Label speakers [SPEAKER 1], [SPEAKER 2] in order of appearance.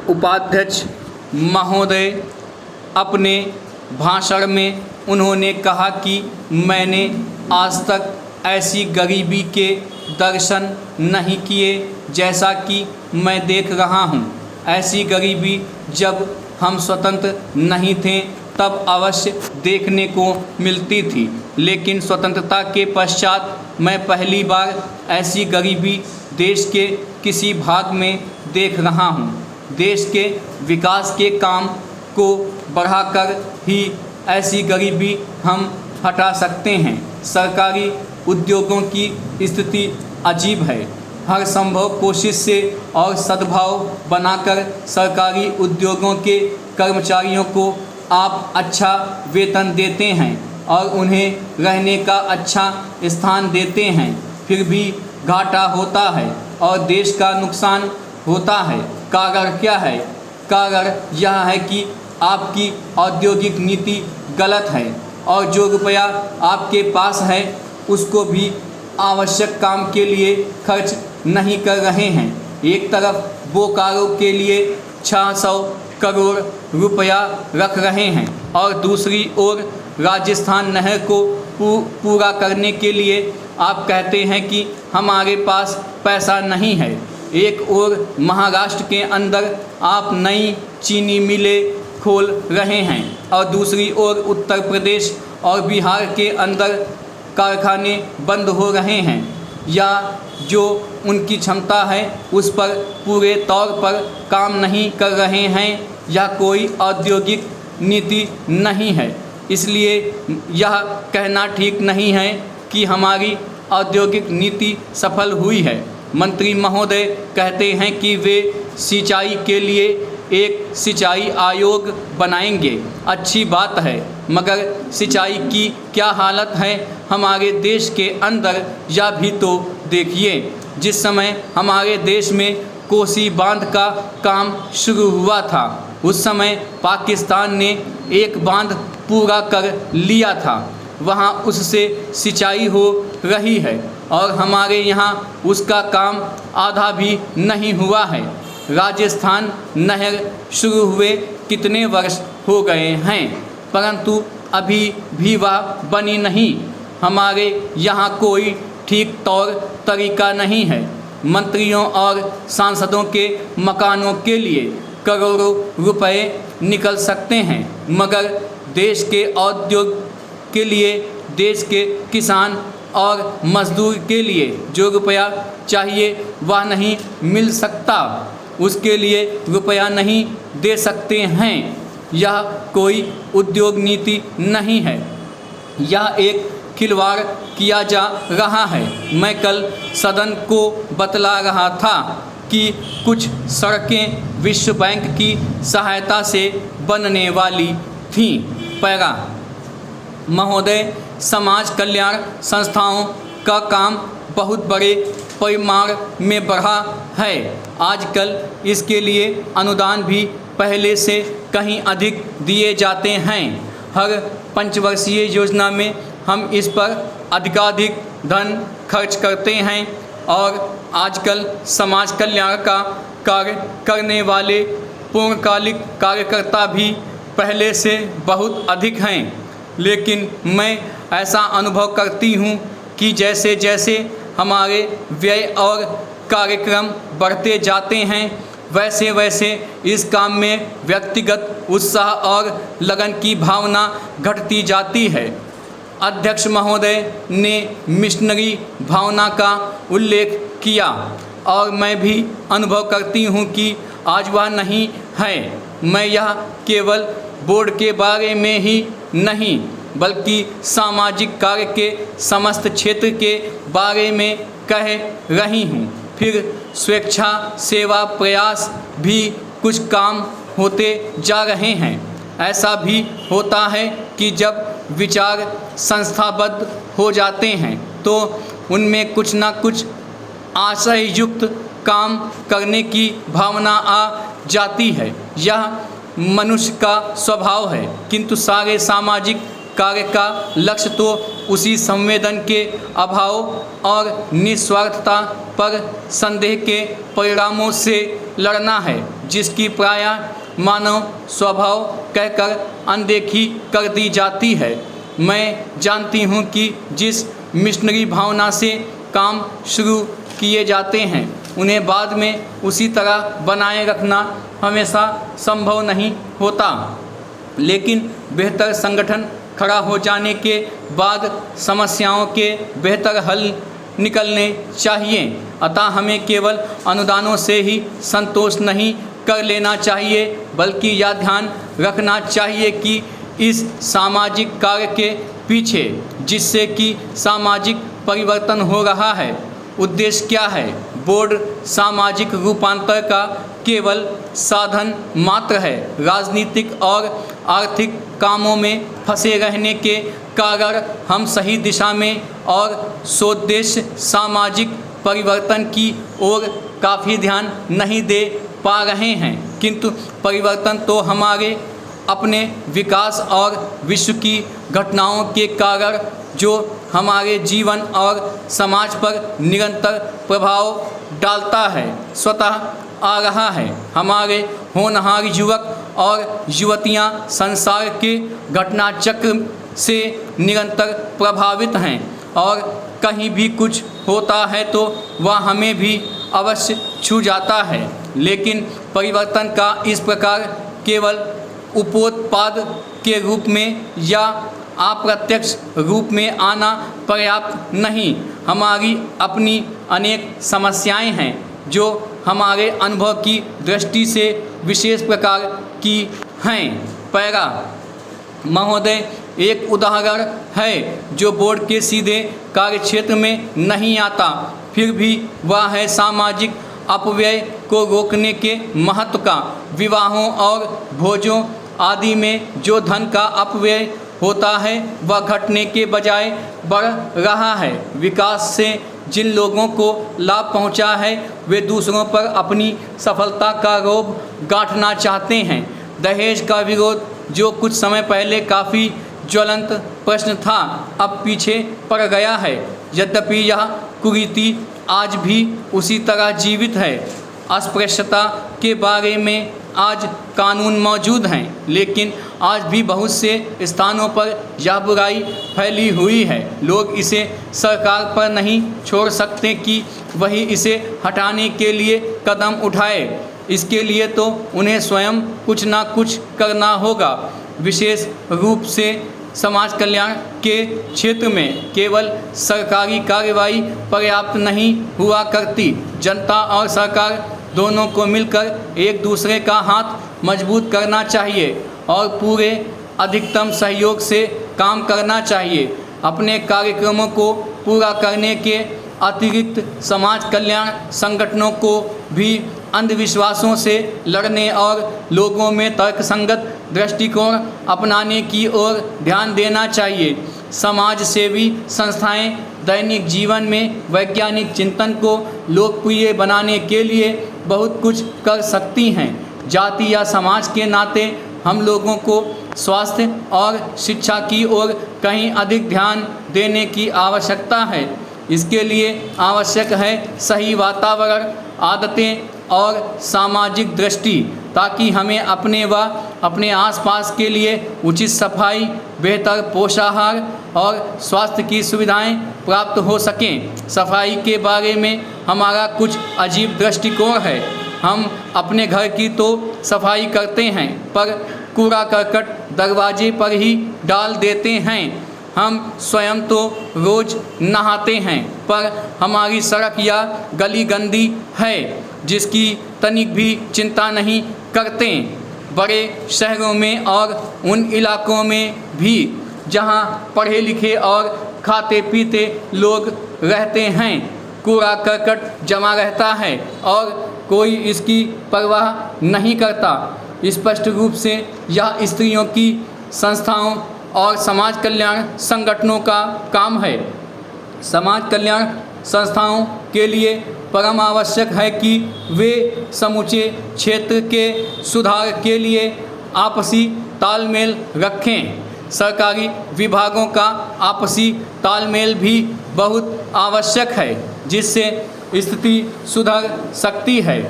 [SPEAKER 1] उपाध्यक्ष महोदय अपने भाषण में उन्होंने कहा कि मैंने आज तक ऐसी गरीबी के दर्शन नहीं किए जैसा कि मैं देख रहा हूँ। ऐसी गरीबी जब हम स्वतंत्र नहीं थे तब अवश्य देखने को मिलती थी, लेकिन स्वतंत्रता के पश्चात मैं पहली बार ऐसी गरीबी देश के किसी भाग में देख रहा हूँ। देश के विकास के काम को बढ़ाकर ही ऐसी गरीबी हम हटा सकते हैं। सरकारी उद्योगों की स्थिति अजीब है। हर संभव कोशिश से और सद्भाव बनाकर सरकारी उद्योगों के कर्मचारियों को आप अच्छा वेतन देते हैं और उन्हें रहने का अच्छा स्थान देते हैं, फिर भी घाटा होता है और देश का नुकसान होता है। कारण क्या है? कारण यह है कि आपकी औद्योगिक नीति गलत है और जो रुपया आपके पास है उसको भी आवश्यक काम के लिए खर्च नहीं कर रहे हैं। एक तरफ बोकारो के लिए 600 करोड़ रुपया रख रहे हैं और दूसरी ओर राजस्थान नहर को पूरा करने के लिए आप कहते हैं कि हमारे पास पैसा नहीं है। एक ओर महाराष्ट्र के अंदर आप नई चीनी मिलें खोल रहे हैं और दूसरी ओर उत्तर प्रदेश और बिहार के अंदर कारखाने बंद हो रहे हैं या जो उनकी क्षमता है उस पर पूरे तौर पर काम नहीं कर रहे हैं या कोई औद्योगिक नीति नहीं है। इसलिए यह कहना ठीक नहीं है कि हमारी औद्योगिक नीति सफल हुई है। मंत्री महोदय कहते हैं कि वे सिंचाई के लिए एक सिंचाई आयोग बनाएंगे। अच्छी बात है, मगर सिंचाई की क्या हालत है हमारे देश के अंदर, यह भी तो देखिए। जिस समय हमारे देश में कोसी बांध का काम शुरू हुआ था उस समय पाकिस्तान ने एक बांध पूरा कर लिया था। वहाँ उससे सिंचाई हो रही है और हमारे यहाँ उसका काम आधा भी नहीं हुआ है। राजस्थान नहर शुरू हुए कितने वर्ष हो गए हैं, परंतु अभी भी वह बनी नहीं। हमारे यहाँ कोई ठीक तौर तरीका नहीं है। मंत्रियों और सांसदों के मकानों के लिए करोड़ों रुपए निकल सकते हैं, मगर देश के उद्योग के लिए, देश के किसान और मजदूर के लिए जो रुपया चाहिए वह नहीं मिल सकता। उसके लिए रुपया नहीं दे सकते हैं। यह कोई उद्योग नीति नहीं है, यह एक खिलवाड़ किया जा रहा है। मैं कल सदन को बतला रहा था कि कुछ सड़कें विश्व बैंक की सहायता से बनने वाली थीं। पैरा महोदय, समाज कल्याण संस्थाओं का काम बहुत बड़े पैमाने में बढ़ा है। आजकल इसके लिए अनुदान भी पहले से कहीं अधिक दिए जाते हैं। हर पंचवर्षीय योजना में हम इस पर अधिकाधिक धन खर्च करते हैं और आजकल समाज कल्याण का कार्य करने वाले पूर्णकालिक कार्यकर्ता भी पहले से बहुत अधिक हैं। लेकिन मैं ऐसा अनुभव करती हूँ कि जैसे जैसे हमारे व्यय और कार्यक्रम बढ़ते जाते हैं वैसे वैसे इस काम में व्यक्तिगत उत्साह और लगन की भावना घटती जाती है। अध्यक्ष महोदय ने मिशनरी भावना का उल्लेख किया और मैं भी अनुभव करती हूँ कि आज वह नहीं है। मैं यह केवल बोर्ड के बारे में ही नहीं बल्कि सामाजिक कार्य के समस्त क्षेत्र के बारे में कह रही हूँ। फिर स्वेच्छा सेवा प्रयास भी कुछ काम होते जा रहे हैं। ऐसा भी होता है कि जब विचार संस्थाबद्ध हो जाते हैं तो उनमें कुछ ना कुछ आशययुक्त काम करने की भावना आ जाती है। यह मनुष्य का स्वभाव है, किंतु सारे सामाजिक कार्य का लक्ष्य तो उसी संवेदन के अभाव और निस्वार्थता पर संदेह के परिणामों से लड़ना है। जिसकी प्रायः मानव स्वभाव कहकर अनदेखी कर दी जाती है। मैं जानती हूँ कि जिस मिशनरी भावना से काम शुरू किए जाते हैं उन्हें बाद में उसी तरह बनाए रखना हमेशा संभव नहीं होता, लेकिन बेहतर संगठन खड़ा हो जाने के बाद समस्याओं के बेहतर हल निकलने चाहिए। अतः हमें केवल अनुदानों से ही संतोष नहीं कर लेना चाहिए, बल्कि यह ध्यान रखना चाहिए कि इस सामाजिक कार्य के पीछे जिससे कि सामाजिक परिवर्तन हो रहा है, उद्देश्य क्या है। बोर्ड सामाजिक रूपांतर का केवल साधन मात्र है। राजनीतिक और आर्थिक कामों में फंसे रहने के कारण हम सही दिशा में और सोद्देश्य सामाजिक परिवर्तन की ओर काफ़ी ध्यान नहीं दे पा रहे हैं, किंतु परिवर्तन तो हमारे अपने विकास और विश्व की घटनाओं के कारण जो हमारे जीवन और समाज पर निरंतर प्रभाव डालता है स्वतः आ रहा है। हमारे होनहार युवक और युवतियां संसार के घटना चक्र से निरंतर प्रभावित हैं और कहीं भी कुछ होता है तो वह हमें भी अवश्य छू जाता है। लेकिन परिवर्तन का इस प्रकार केवल उपोत्पाद के रूप में या अप्रत्यक्ष रूप में आना पर्याप्त नहीं। हमारी अपनी अनेक समस्याएं हैं जो हमारे अनुभव की दृष्टि से विशेष प्रकार की हैं। पैरा महोदय एक उदाहरण है जो बोर्ड के सीधे कार्यक्षेत्र में नहीं आता, फिर भी वह है सामाजिक अपव्यय को रोकने के महत्व का। विवाहों और भोजों आदि में जो धन का अपव्यय होता है वह घटने के बजाय बढ़ रहा है। विकास से जिन लोगों को लाभ पहुंचा है वे दूसरों पर अपनी सफलता का रोब गांठना चाहते हैं। दहेज का विरोध जो कुछ समय पहले काफ़ी ज्वलंत प्रश्न था अब पीछे पड़ गया है। यद्यपि यह कुरीति आज भी उसी तरह जीवित है। अस्पृश्यता के बारे में आज कानून मौजूद हैं, लेकिन आज भी बहुत से स्थानों पर यह बुराई फैली हुई है। लोग इसे सरकार पर नहीं छोड़ सकते कि वही इसे हटाने के लिए कदम उठाए। इसके लिए तो उन्हें स्वयं कुछ ना कुछ करना होगा। विशेष रूप से समाज कल्याण के क्षेत्र में केवल सरकारी कार्रवाई पर्याप्त नहीं हुआ करती। जनता और सरकार दोनों को मिलकर एक दूसरे का हाथ मजबूत करना चाहिए और पूरे अधिकतम सहयोग से काम करना चाहिए। अपने कार्यक्रमों को पूरा करने के अतिरिक्त समाज कल्याण संगठनों को भी अंधविश्वासों से लड़ने और लोगों में तर्कसंगत दृष्टिकोण अपनाने की ओर ध्यान देना चाहिए। समाज सेवी संस्थाएं दैनिक जीवन में वैज्ञानिक चिंतन को लोकप्रिय बनाने के लिए बहुत कुछ कर सकती हैं। जाति या समाज के नाते हम लोगों को स्वास्थ्य और शिक्षा की ओर कहीं अधिक ध्यान देने की आवश्यकता है। इसके लिए आवश्यक है सही वातावरण, आदतें और सामाजिक दृष्टि, ताकि हमें अपने व अपने आसपास के लिए उचित सफाई, बेहतर पोषाहार और स्वास्थ्य की सुविधाएं प्राप्त हो सकें। सफाई के बारे में हमारा कुछ अजीब दृष्टिकोण है। हम अपने घर की तो सफाई करते हैं पर कूड़ा करकट दरवाजे पर ही डाल देते हैं। हम स्वयं तो रोज़ नहाते हैं पर हमारी सड़क या गली गंदी है जिसकी तनिक भी चिंता नहीं करते। बड़े शहरों में और उन इलाकों में भी जहां पढ़े लिखे और खाते पीते लोग रहते हैं, कूड़ा करकट जमा रहता है और कोई इसकी परवाह नहीं करता। स्पष्ट रूप से यह स्त्रियों की संस्थाओं और समाज कल्याण संगठनों का काम है। समाज कल्याण संस्थाओं के लिए परम आवश्यक है कि वे समूचे क्षेत्र के सुधार के लिए आपसी तालमेल रखें। सरकारी विभागों का आपसी तालमेल भी बहुत आवश्यक है जिससे स्थिति सुधर सकती है।